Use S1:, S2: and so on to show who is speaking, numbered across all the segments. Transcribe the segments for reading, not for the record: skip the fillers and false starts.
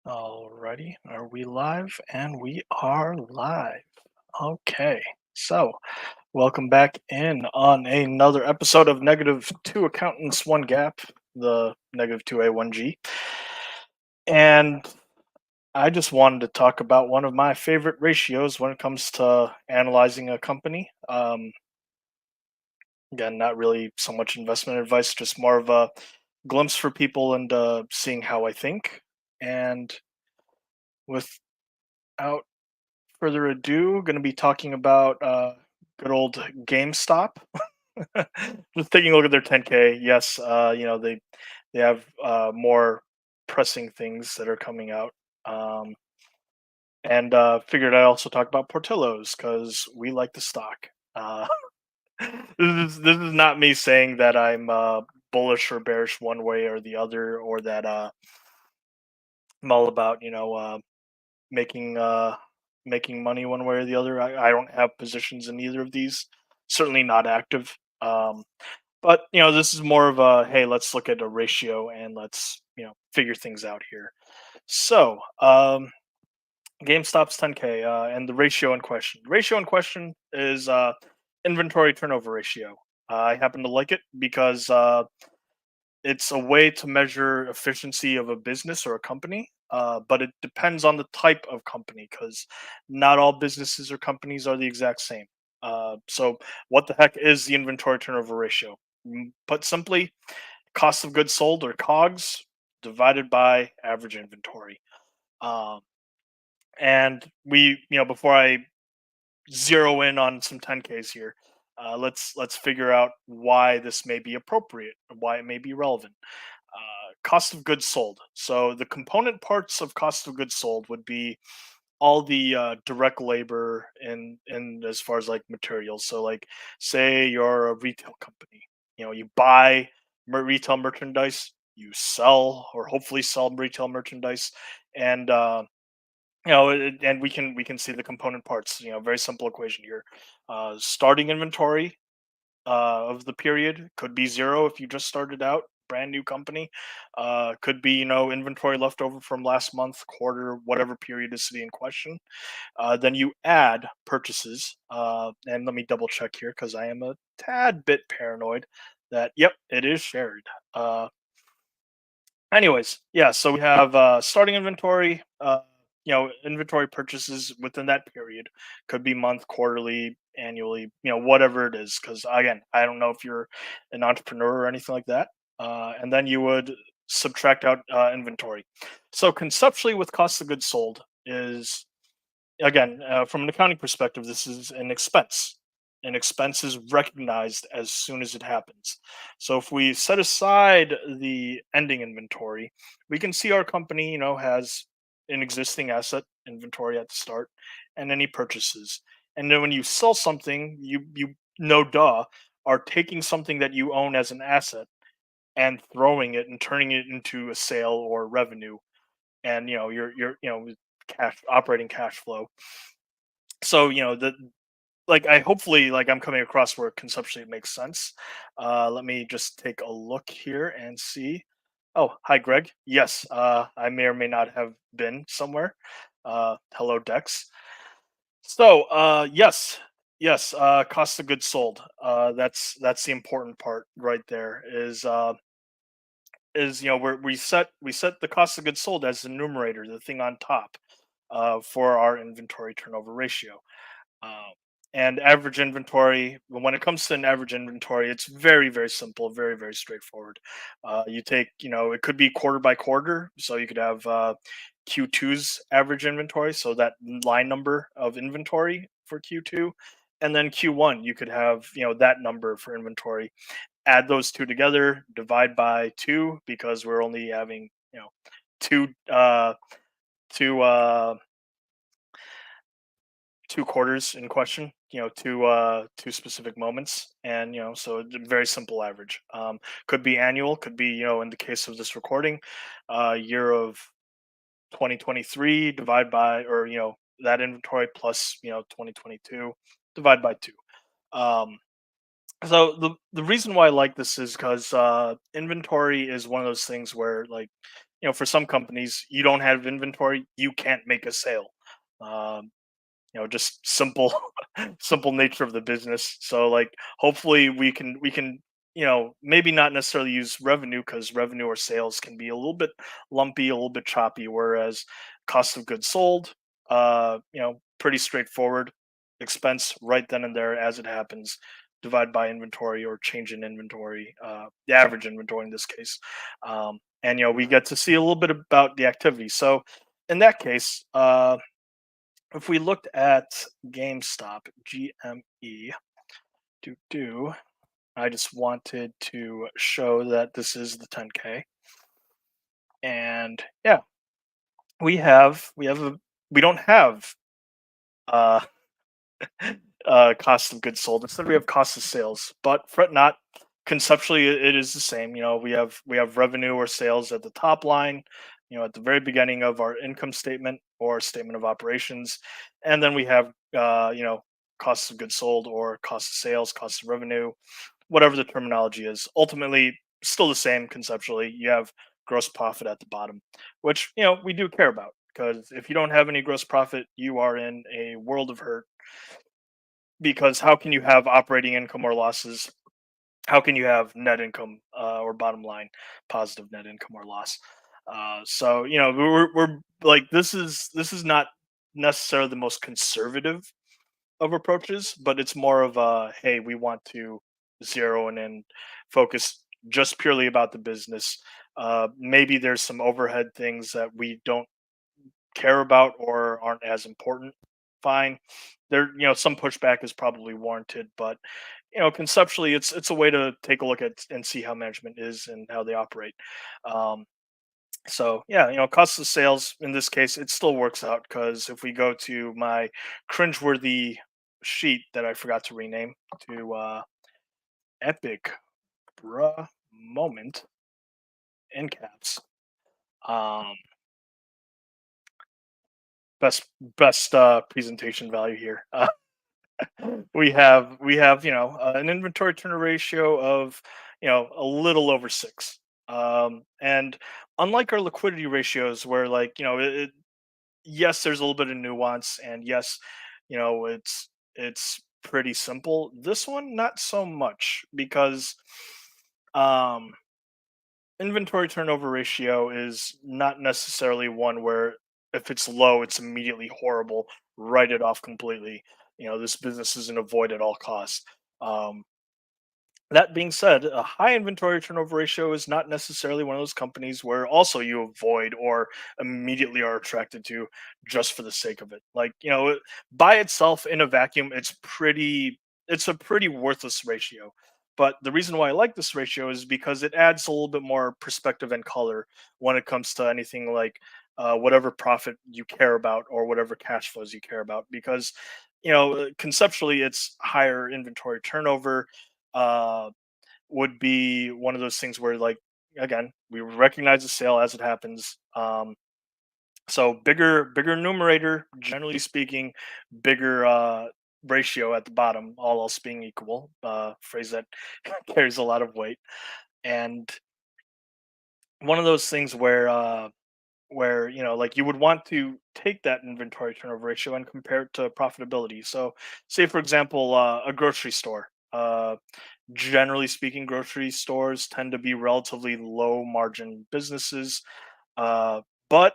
S1: Alrighty, are we live? And we are live. Okay, so welcome back in on another episode of Negative Two Accountants, One Gap, the Negative 2A, 1G. And I just wanted to talk about one of my favorite ratios when it comes to analyzing a company. Again, not really so much investment advice, just more of a glimpse for people and seeing how I think. And without further ado, going to be talking about good old GameStop. Just taking a look at their 10K. Yes, they have more pressing things that are coming out. Um, and figured I'd also talk about Portillo's because we like the stock. Uh, this is not me saying that I'm bullish or bearish one way or the other, or that I'm all about making making money one way or the other. I don't have positions in either of these. Certainly not active. But this is more of a hey, let's look at a ratio and let's figure things out here. So GameStop's 10K and the ratio in question. The ratio in question is inventory turnover ratio. I happen to like it because it's a way to measure efficiency of a business or a company, but it depends on the type of company because not all businesses or companies are the exact same. So, what the heck is the inventory turnover ratio? Put simply, cost of goods sold or COGS divided by average inventory. Um, and before I zero in on some 10Ks here, let's figure out why this may be appropriate, why it may be relevant. Cost of goods sold. So the component parts of cost of goods sold would be all the direct labor and as far as like materials. So like, say you're a retail company, you buy retail merchandise, you sell or hopefully sell retail merchandise, and and we can see the component parts. Very simple equation here. Starting inventory of the period could be zero if you just started out, brand new company. Could be inventory left over from last month, quarter, whatever periodicity in question. Then you add purchases, and let me double check here because I am a tad bit paranoid that yep, it is shared. Anyways, yeah, so we have starting inventory. Inventory purchases within that period could be month, quarterly, annually, whatever it is. Because again, I don't know if you're an entrepreneur or anything like that. And then you would subtract out inventory. So conceptually, with cost of goods sold is again from an accounting perspective, this is an expense. An expense is recognized as soon as it happens. So if we set aside the ending inventory, we can see our company, has an existing asset inventory at the start and any purchases. And then when you sell something, you no duh are taking something that you own as an asset and throwing it and turning it into a sale or revenue, and your cash operating cash flow. So the like I hopefully like I'm coming across where conceptually it makes sense. Let me just take a look here and see. Oh, hi Greg. Yes, I may or may not have been somewhere. Hello Dex. So yes, cost of goods sold. That's the important part right there. Is where we set the cost of goods sold as the numerator, the thing on top, for our inventory turnover ratio. Um, and average inventory, when it comes to an average inventory, it's very, very simple, very, very straightforward. You take, it could be quarter by quarter. So you could have Q2's average inventory, so that line number of inventory for Q2. And then Q1, you could have, that number for inventory. Add those two together, divide by two because we're only having, two, two, two quarters in question, two specific moments, and so a very simple average. Could be annual, could be in the case of this recording, year of 2023 divide by, or that inventory plus 2022 divide by two. um So the reason why I like this is because inventory is one of those things where, like, for some companies, you don't have inventory, you can't make a sale. Um, just simple simple nature of the business. So, like, hopefully we can maybe not necessarily use revenue, because revenue or sales can be a little bit lumpy, a little bit choppy, whereas cost of goods sold, pretty straightforward. Expense right then and there as it happens, divide by inventory or change in inventory, the average inventory in this case. And we get to see a little bit about the activity. So in that case, if we looked at GameStop, GME, do I just wanted to show that this is the 10K, and yeah, we don't have uh cost of goods sold. Instead, we have cost of sales. But fret not, conceptually, it is the same. We have revenue or sales at the top line. At the very beginning of our income statement or statement of operations, and then we have cost of goods sold or cost of sales, cost of revenue, whatever the terminology is. Ultimately, still the same conceptually. You have gross profit at the bottom, which we do care about, because if you don't have any gross profit, you are in a world of hurt, because how can you have operating income or losses? How can you have net income, or bottom line positive net income or loss? So we're like, this is not necessarily the most conservative of approaches, but it's more of a, hey, we want to zero in and focus just purely about the business. Maybe there's some overhead things that we don't care about or aren't as important. Fine, some pushback is probably warranted, but conceptually, it's a way to take a look at and see how management is and how they operate. Um, so yeah, cost of sales in this case, it still works out, because if we go to my cringeworthy sheet that I forgot to rename to epic bruh moment in caps. Um, best presentation value here. We have an inventory turn ratio of a little over 6. And unlike our liquidity ratios, where, like, yes, there's a little bit of nuance, and yes, it's pretty simple. This one, not so much, because um inventory turnover ratio is not necessarily one where, if it's low, it's immediately horrible, write it off completely. This business is an avoid at all costs. Um, that being said, a high inventory turnover ratio is not necessarily one of those companies where also you avoid or immediately are attracted to just for the sake of it. Like, by itself in a vacuum, it's a pretty worthless ratio. But the reason why I like this ratio is because it adds a little bit more perspective and color when it comes to anything like whatever profit you care about or whatever cash flows you care about. Because conceptually, it's higher inventory turnover, uh, would be one of those things where, like, again, we recognize the sale as it happens. So bigger numerator, generally speaking, bigger ratio at the bottom, all else being equal. Phrase that carries a lot of weight. And one of those things where like, you would want to take that inventory turnover ratio and compare it to profitability. So say, for example, a grocery store. Generally speaking, grocery stores tend to be relatively low margin businesses, uh, but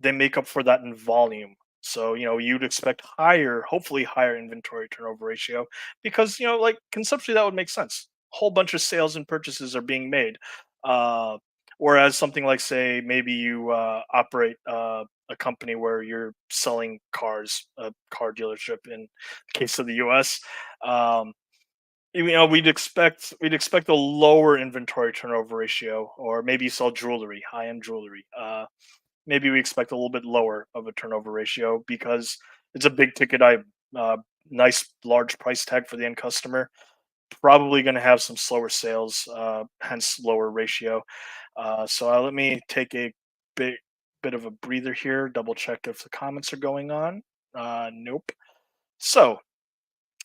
S1: they make up for that in volume. So, you'd expect higher, hopefully higher inventory turnover ratio, because, like, conceptually, that would make sense. A whole bunch of sales and purchases are being made. Uh, Whereas something like, say, maybe you operate a company where you're selling cars, a car dealership in the case of the US. Um, we'd expect a lower inventory turnover ratio, or maybe you sell jewelry, high end jewelry. Maybe we expect a little bit lower of a turnover ratio, because it's a big ticket item, nice large price tag for the end customer. Probably going to have some slower sales, hence lower ratio. So let me take a bit bit of a breather here, double check if the comments are going on. Nope. So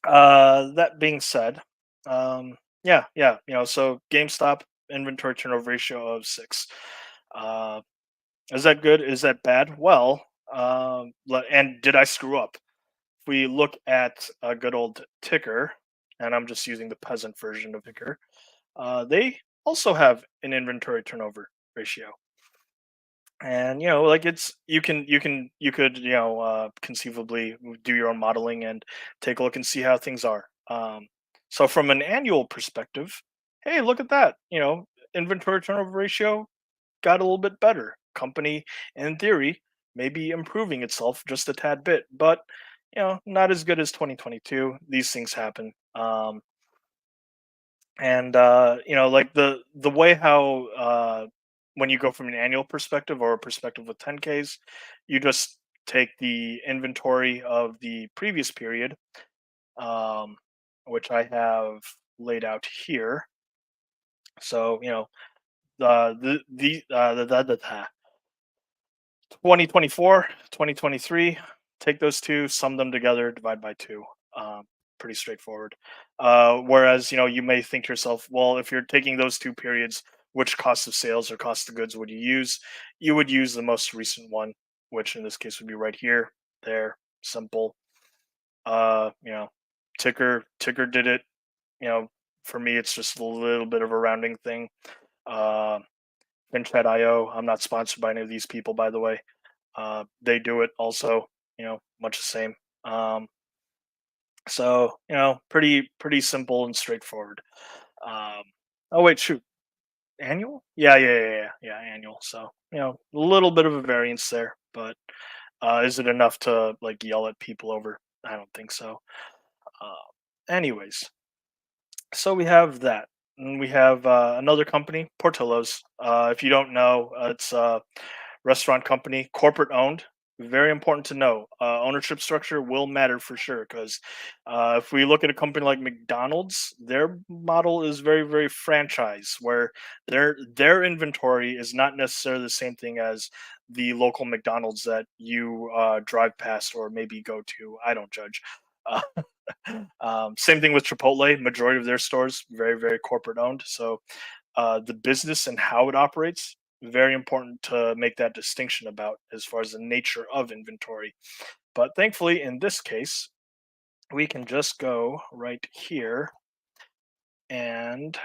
S1: that being said. Yeah, yeah. So GameStop inventory turnover ratio of 6. Uh, is that good? Is that bad? Well, and did I screw up? If we look at a good old ticker, and I'm just using the peasant version of ticker, they also have an inventory turnover ratio. And like you could conceivably do your own modeling and take a look and see how things are. So from an annual perspective, hey, look at that. Inventory turnover ratio got a little bit better. Company, in theory, maybe improving itself just a tad bit, but not as good as 2022. These things happen. And like the way how when you go from an annual perspective or a perspective with 10Ks, you just take the inventory of the previous period, um, which I have laid out here. So the 2024, 2023, take those two, sum them together, divide by two. Um, Pretty straightforward. Whereas, you may think to yourself, well, if you're taking those two periods, which cost of sales or cost of goods would you use? You would use the most recent one, which in this case would be right here, there, simple. You know, ticker did it. You know, for me, it's just a little bit of a rounding thing. Uh, Finch.io, I'm not sponsored by any of these people, by the way. They do it also, much the same. So pretty simple and straightforward. Um, oh wait, shoot, annual? Yeah, annual. So a little bit of a variance there, but is it enough to like yell at people over? I don't think so. Anyways, so we have that. And we have another company, Portillo's. If you don't know, it's restaurant company, corporate owned. Very important to know. Ownership structure will matter for sure because if we look at a company like McDonald's, their model is very, very franchise, where their inventory is not necessarily the same thing as the local McDonald's that you drive past or maybe go to. I don't judge. Uh, same thing with Chipotle. Majority of their stores very, very corporate owned. So the business and how it operates, very important to make that distinction about as far as the nature of inventory. But thankfully, in this case, we can just go right here and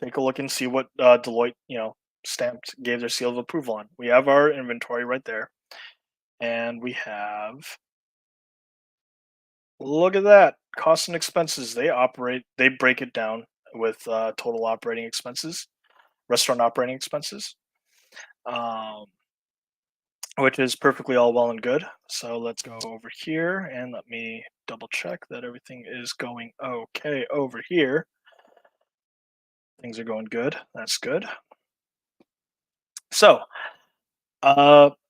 S1: take a look and see what Deloitte, stamped, gave their seal of approval on. We have our inventory right there, and we have, look at that, costs and expenses. They break it down with total operating expenses, restaurant operating expenses. Um, which is perfectly all well and good. So let's go over here and let me double check that everything is going okay over here. Things are going good. That's good. So,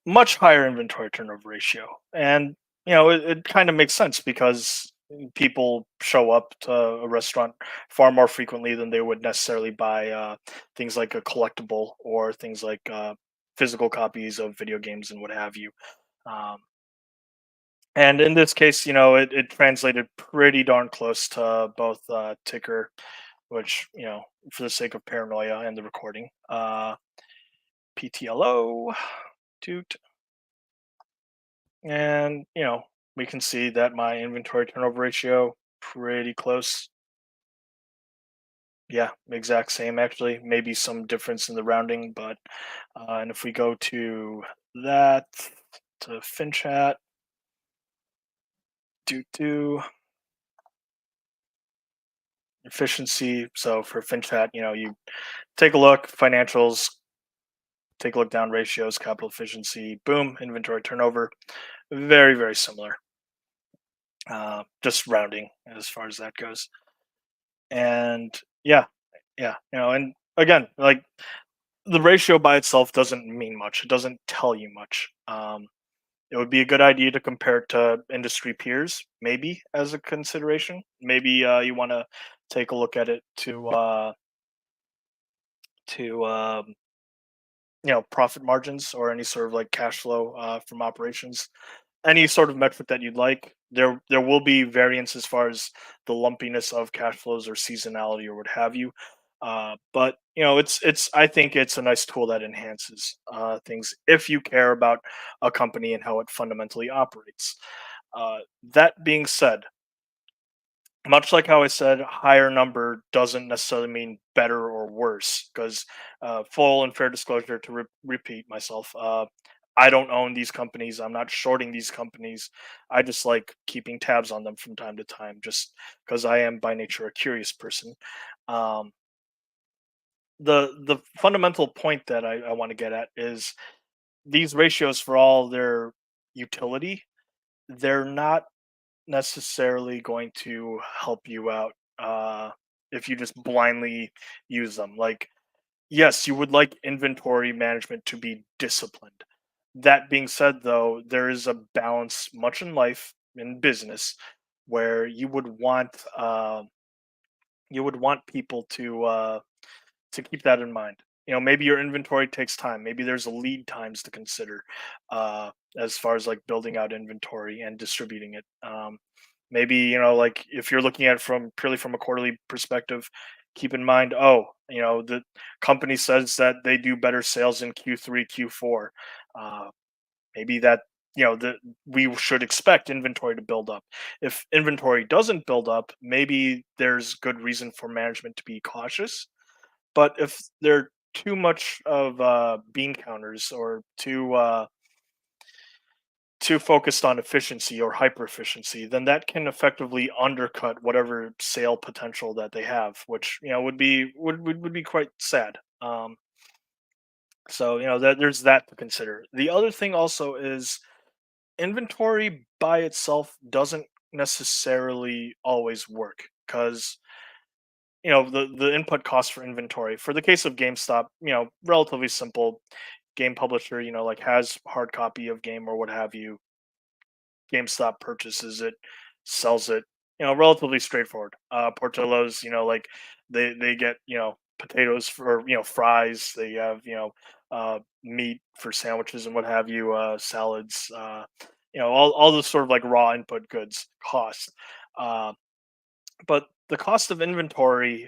S1: much higher inventory turnover ratio. And, it kind of makes sense because people show up to a restaurant far more frequently than they would necessarily buy things like a collectible or things like physical copies of video games and what have you. Um, And in this case, it translated pretty darn close to both ticker, which, for the sake of paranoia and the recording, PTLO, toot. And, we can see that my inventory turnover ratio, pretty close. Yeah, exact same actually. Maybe some difference in the rounding, but, and if we go to that, to FinChat, do efficiency. So for FinChat, you take a look, financials, take a look down, ratios, capital efficiency, boom, inventory turnover, very, very similar. Just rounding as far as that goes. And yeah, yeah, and again, like the ratio by itself doesn't mean much. It doesn't tell you much. It would be a good idea to compare it to industry peers, maybe as a consideration. Maybe you want to take a look at it to profit margins or any sort of like cash flow from operations. any sort of metric that you'd like. There will be variance as far as the lumpiness of cash flows or seasonality or what have you. But it's I think it's a nice tool that enhances things if you care about a company and how it fundamentally operates. That being said, much like how I said, higher number doesn't necessarily mean better or worse. Because full and fair disclosure to repeat myself, I don't own these companies. I'm not shorting these companies. I just like keeping tabs on them from time to time, just because I am by nature a curious person. Um, the fundamental point that I want to get at is these ratios, for all their utility, they're not necessarily going to help you out if you just blindly use them. Like, yes, you would like inventory management to be disciplined. That being said, though, there is a balance, much in life, in business, where you would want people to keep that in mind. Maybe your inventory takes time. Maybe there's a lead times to consider as far as like building out inventory and distributing it. Maybe like if you're looking at it from purely from a quarterly perspective, keep in mind, oh, the company says that they do better sales in Q3, Q4. Uh, Maybe that that we should expect inventory to build up. If inventory doesn't build up, maybe there's good reason for management to be cautious, but if they're too much of bean counters or too focused on efficiency or hyper efficiency, then that can effectively undercut whatever sale potential that they have, which would be quite sad. So that there's that to consider. The other thing also is inventory by itself doesn't necessarily always work because the input cost for inventory for the case of GameStop, relatively simple. Game publisher, like has hard copy of game or what have you. GameStop purchases it, sells it, relatively straightforward. Portillo's, like they get potatoes for fries. They have meat for sandwiches and what have you, salads, all the sort of like raw input goods cost. uh, but the cost of inventory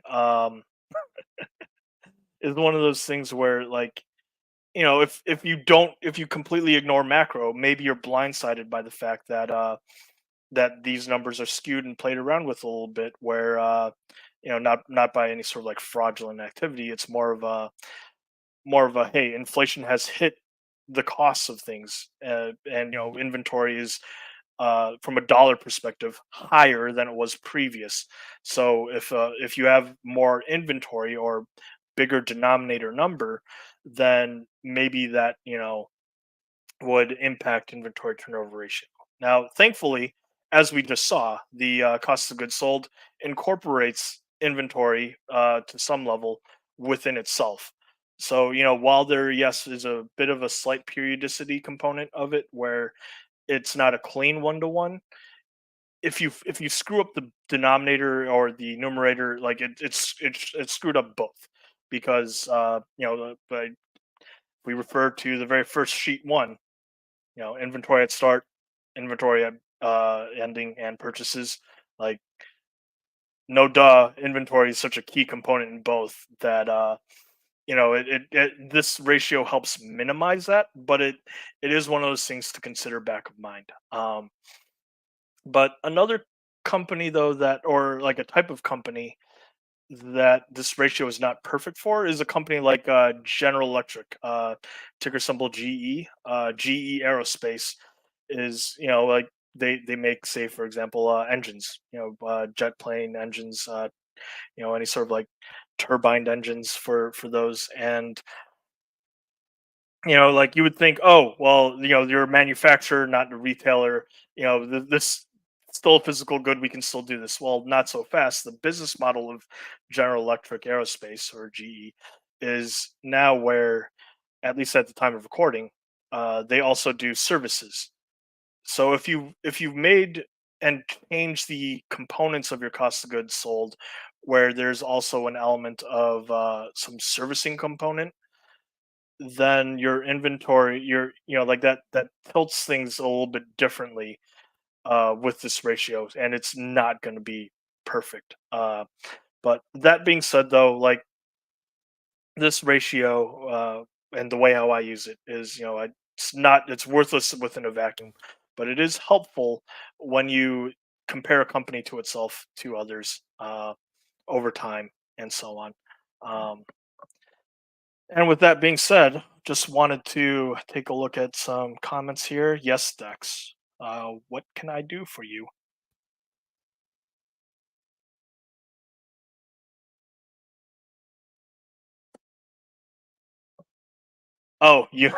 S1: is one of those things where, like, if you completely ignore macro, maybe you're blindsided by the fact that that these numbers are skewed and played around with a little bit, where not by any sort of like fraudulent activity. It's more of a hey, inflation has hit the costs of things, and inventory is from a dollar perspective higher than it was previous. So if you have more inventory or bigger denominator number, then maybe that would impact inventory turnover ratio. Now, thankfully, as we just saw, the cost of goods sold incorporates inventory to some level within itself. So, while there, yes, is a bit of a slight periodicity component of it where it's not a clean one to one, if you screw up the denominator or the numerator, like it's screwed up both because we refer to the very first sheet one, inventory at start, inventory at ending, and purchases. Like, no duh, inventory is such a key component in both that this ratio helps minimize that, but it is one of those things to consider back of mind. But another company though, that or like a type of company that this ratio is not perfect for, is a company like General Electric, ticker symbol GE. GE Aerospace is, like they make, say for example, engines, jet plane engines, any sort of like turbine engines for those. And like you would think, oh well, you're a manufacturer, not a retailer. This still a physical good. We can still do this. Well, not so fast. The business model of General Electric Aerospace, or GE, is now where, at least at the time of recording, they also do services. So if you've made and changed the components of your cost of goods sold, where there's also an element of some servicing component, then your inventory, like that tilts things a little bit differently with this ratio, and it's not going to be perfect. But that being said, though, like this ratio and the way how I use it is, it's worthless within a vacuum, but it is helpful when you compare a company to itself to others over time and so on. Um, and with that being said, just wanted to take a look at some comments here. Yes, Dex. What can I do for you? Oh, you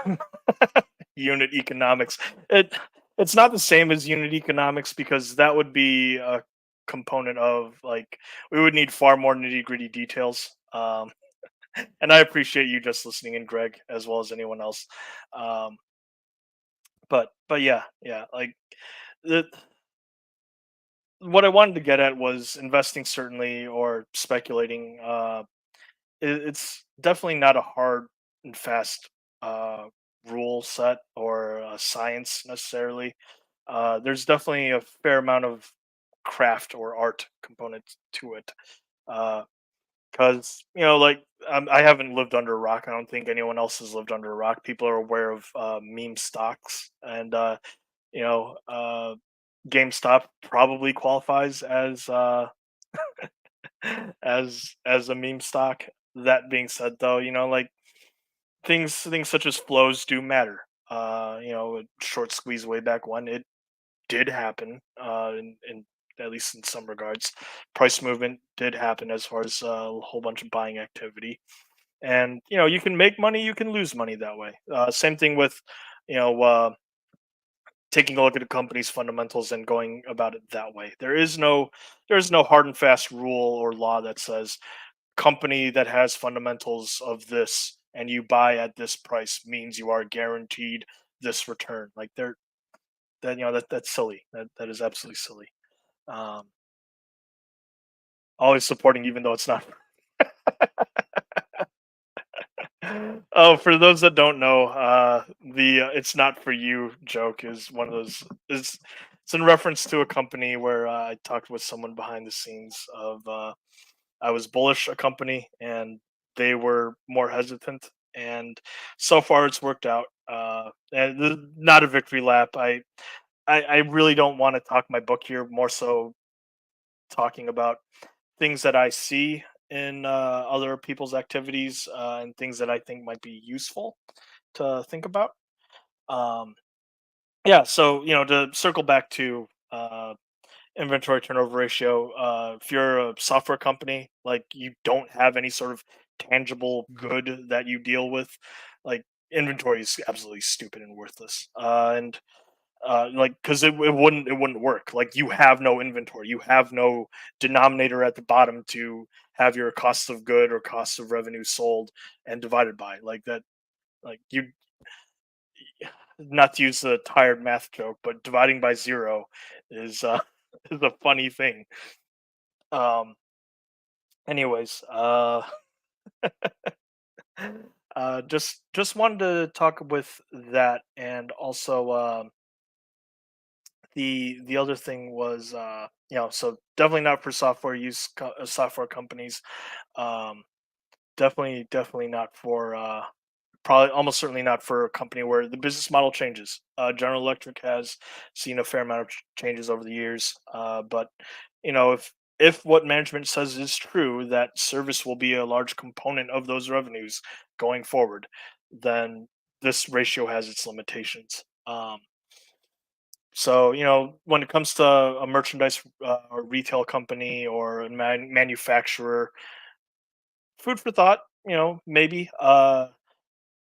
S1: unit economics. It's not the same as unit economics because that would be a component of like we would need far more nitty gritty details. And I appreciate you just listening in, Greg, as well as anyone else. Um, but yeah, yeah, like the what I wanted to get at was investing certainly or speculating. It's definitely not a hard and fast uh, rule set or science necessarily. There's definitely a fair amount of craft or art component to it. Because like I haven't lived under a rock. I don't think anyone else has lived under a rock. People are aware of meme stocks, and you know, uh, GameStop probably qualifies as as a meme stock. That being said, though, like things such as flows do matter. A short squeeze way back when it did happen, in at least in some regards. Price movement did happen as far as a whole bunch of buying activity, and you can make money, you can lose money that way. Same thing with you know taking a look at a company's fundamentals and going about it that way. There is no hard and fast rule or law that says company that has fundamentals of this and you buy at this price means you are guaranteed this return. Like that's silly. That is absolutely silly. Um, Always supporting even though it's not. Oh, for those that don't know, the "it's not for you" joke is one of those. It's in reference to a company where I talked with someone behind the scenes of I was bullish a company and they were more hesitant, and so far it's worked out. And not a victory lap. I really don't want to talk my book here. More so talking about things that I see in other people's activities and things that I think might be useful to think about. Um, yeah, so to circle back to inventory turnover ratio, if you're a software company, like you don't have any sort of tangible good that you deal with, like inventory is absolutely stupid and worthless. And like because it wouldn't work. Like you have no inventory, you have no denominator at the bottom to have your cost of good or cost of revenue sold and divided by like that. Like you, not to use the tired math joke, but dividing by zero is is a funny thing. Um, anyways, just wanted to talk with that, and also the other thing was so definitely not for software companies. Um, definitely not for probably almost certainly not for a company where the business model changes. General Electric has seen a fair amount of changes over the years, but if what management says is true, that service will be a large component of those revenues going forward, then this ratio has its limitations. So when it comes to a merchandise or retail company or a manufacturer, food for thought. Maybe.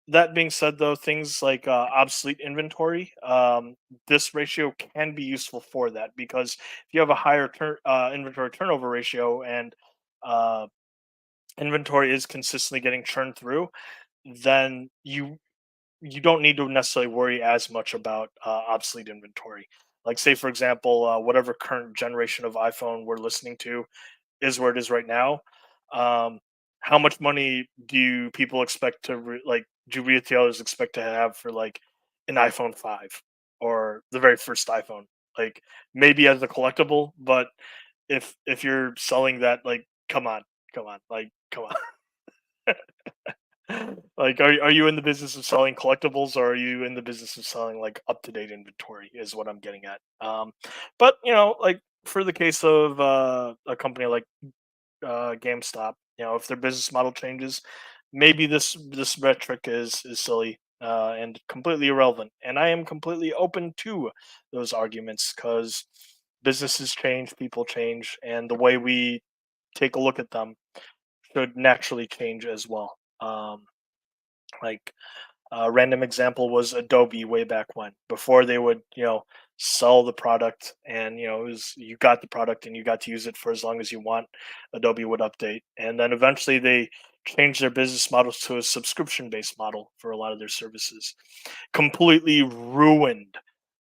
S1: That being said, though, things like obsolete inventory, this ratio can be useful for that because if you have a higher inventory turnover ratio and uh, inventory is consistently getting churned through, then you don't need to necessarily worry as much about obsolete inventory. Like, say for example, whatever current generation of iPhone we're listening to is where it is right now. Um, how much money do people expect to like do retailers expect to have for like an iPhone 5 or the very first iPhone? Like maybe as a collectible, but if you're selling that, like, come on, like, come on. Like, are you in the business of selling collectibles, or are you in the business of selling like up to date inventory? Is what I'm getting at. But like for the case of a company like GameStop, if their business model changes, maybe this metric is silly and completely irrelevant. And I am completely open to those arguments because businesses change, people change, and the way we take a look at them should naturally change as well. Like a random example was Adobe way back when, before they would, sell the product and, it was, you got the product and you got to use it for as long as you want. Adobe would update. And then eventually they changed their business models to a subscription based model for a lot of their services. Completely ruined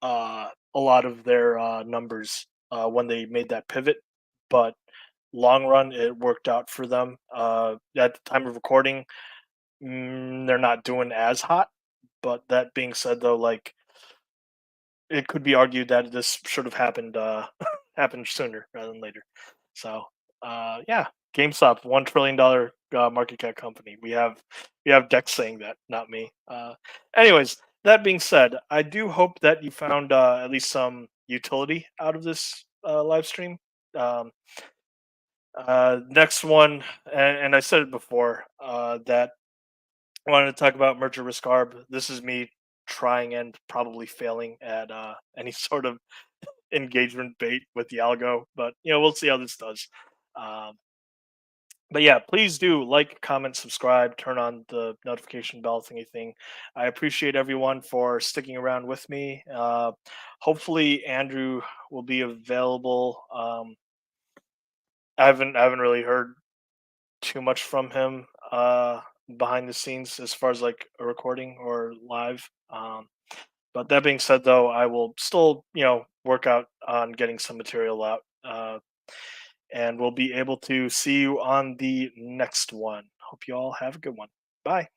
S1: a lot of their numbers when they made that pivot. But long run, it worked out for them. At the time of recording, they're not doing as hot. But that being said, though, like it could be argued that this should have happened happened sooner rather than later. So yeah, GameStop, $1 trillion market cap company. We have Dex saying that, not me. Anyways, that being said, I do hope that you found at least some utility out of this live stream. Um, Next one, and I said it before that I wanted to talk about merger risk arb. This is me trying and probably failing at any sort of engagement bait with the algo, but we'll see how this does. Um, but yeah, please do like, comment, subscribe, turn on the notification bell thingy thing. I appreciate everyone for sticking around with me. Hopefully, Andrew will be available. I haven't really heard too much from him behind the scenes as far as like a recording or live. But that being said, though, I will still, work out on getting some material out, and we'll be able to see you on the next one. Hope you all have a good one. Bye.